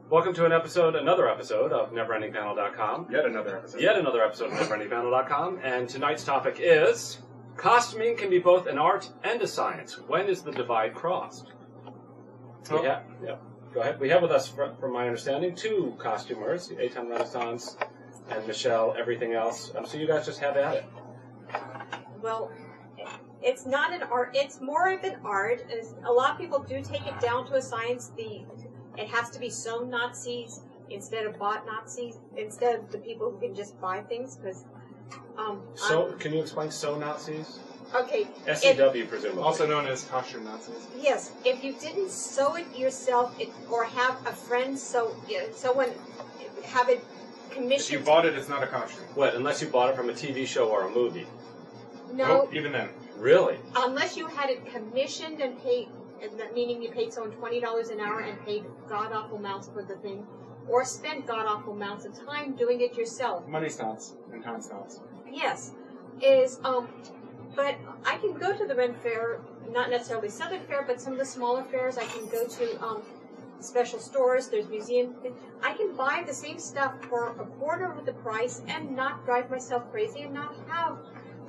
Welcome to another episode of Neverendingpanel.com. Yet another episode. Yet another episode of Neverendingpanel.com. And tonight's topic is, costuming can be both an art and a science. When is the divide crossed? Oh. Go ahead. We have with us, from my understanding, two costumers, Eytan Renaissance and Michelle Everything Else. So you guys just have at it. Well, it's not an art. It's more of an art. A lot of people do take it down to a science. It has to be sewn Nazis instead of bought Nazis, instead of the people who can just buy things. Because can you explain sew Nazis? Okay. SEW, presumably. Also known as costume Nazis. Yes. If you didn't sew it yourself, or have a friend someone have it commissioned. If you bought it, it's not a costume. What? Unless you bought it from a TV show or a movie. No. Nope, even then. Really? Unless you had it commissioned and paid, meaning you paid someone $20 an hour and paid god-awful amounts for the thing, or spent god-awful amounts of time doing it yourself. Money stops and time stops. Yes. But I can go to the Ren Fair, not necessarily Southern Fair, but some of the smaller fairs. I can go to special stores. There's museums. I can buy the same stuff for a quarter of the price and not drive myself crazy and not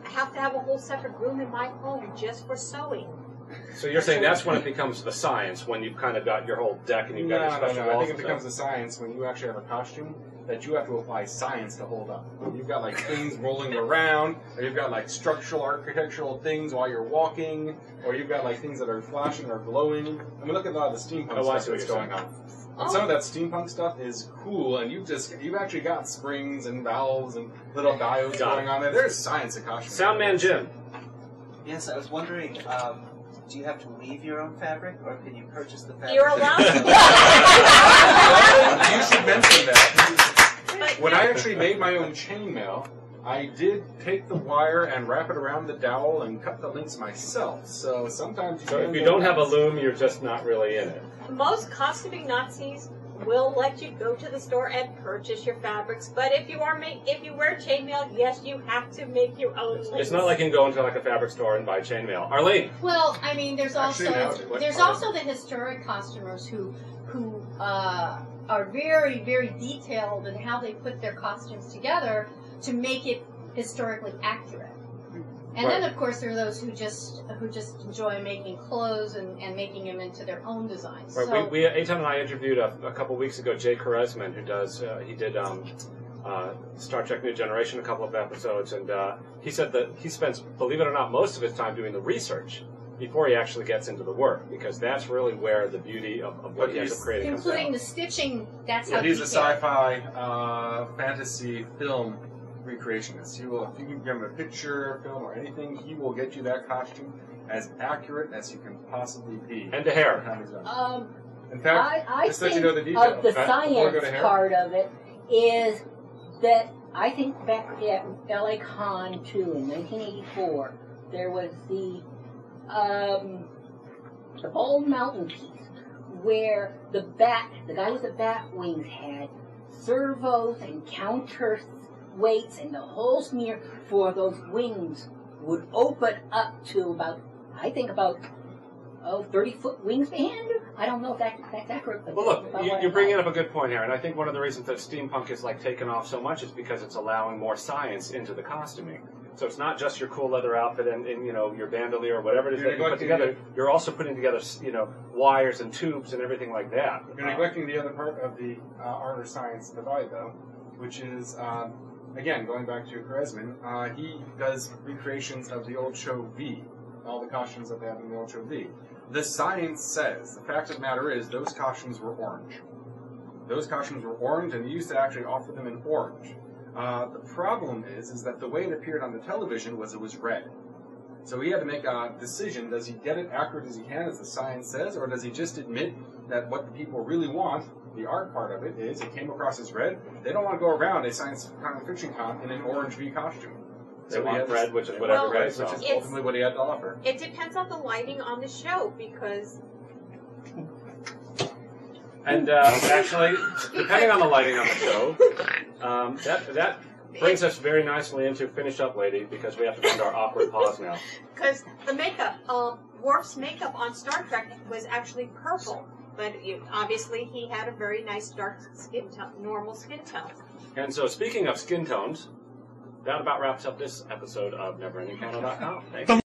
have to have a whole separate room in my home just for sewing. So you're saying that's when it becomes the science, when you've kind of got your whole deck and you've got your special walls. I think it becomes a science when you actually have a costume that you have to apply science to hold up. You've got like things rolling around, or you've got like structural, architectural things while you're walking, or you've got like things that are flashing or glowing. I mean, look at a lot of the steampunk stuff that's going on. And some of that steampunk stuff is cool, and you've actually got springs and valves and little diodes going on there. There's science in costume. Soundman Jim. Yes, I was wondering, do you have to weave your own fabric, or can you purchase the fabric? You're allowed to. You should mention that. When I actually made my own chainmail, I did take the wire and wrap it around the dowel and cut the links myself. So sometimes if you don't have a loom, you're just not really in it. Most costuming Nazis will let you go to the store and purchase your fabrics, but if you wear chainmail, yes, you have to make your own links. It's not like you can go into like a fabric store and buy chainmail. Arlene. Well, I mean, there's also Actually, the historic costumers who are very, very detailed in how they put their costumes together to make it historically accurate. And then, of course, there are those who just enjoy making clothes and making them into their own designs. Right. So, Eytan and I interviewed a couple weeks ago Jay Koresman, who does he did Star Trek New Generation, a couple of episodes, and he said that he spends, believe it or not, most of his time doing the research before he actually gets into the work, because that's really where the beauty of what he ends up creating comes out. including the stitching. That's how he's a detailed. sci-fi fantasy film recreationist. He will, if you can give him a picture, film, or anything, he will get you that costume as accurate as you can possibly be. And the hair. In fact, I just let think you know the details. of the science part of it is that I think back at LA Con 2 in 1984, there was the Bald Mountain piece where the guy with the bat wings had servos and counter weights, and the whole smear for those wings would open up to about 30-foot wingspan. I don't know if that's accurate. But well, look, you're bringing up a good point here, and I think one of the reasons that steampunk is like taken off so much is because it's allowing more science into the costuming. So it's not just your cool leather outfit and your bandolier or whatever it is that you put together. You're also putting together wires and tubes and everything like that. You're neglecting the other part of the art or science divide, though, which is again going back to Koresman. He does recreations of the old show V, all the costumes that they have in the old show V. The science says, the fact of the matter is, those costumes were orange. Those costumes were orange, and they used to actually offer them in orange. The problem is that the way it appeared on the television was it was red. So he had to make a decision: does he get it accurate as he can, as the science says, or does he just admit that what the people really want, the art part of it, is it came across as red? They don't want to go around a science fiction con in an orange V costume. They want red, which is whatever red is. Which is ultimately what he had to offer. It depends on the lighting on the show, because... And actually, depending on the lighting on the show, that brings us very nicely into Finish Up Lady, because we have to find our awkward pause now. Because the makeup, Worf's makeup on Star Trek was actually purple. but obviously he had a very nice dark skin tone, normal skin tone. And so, speaking of skin tones, that about wraps up this episode of NeverendingCannon.com. Thank you.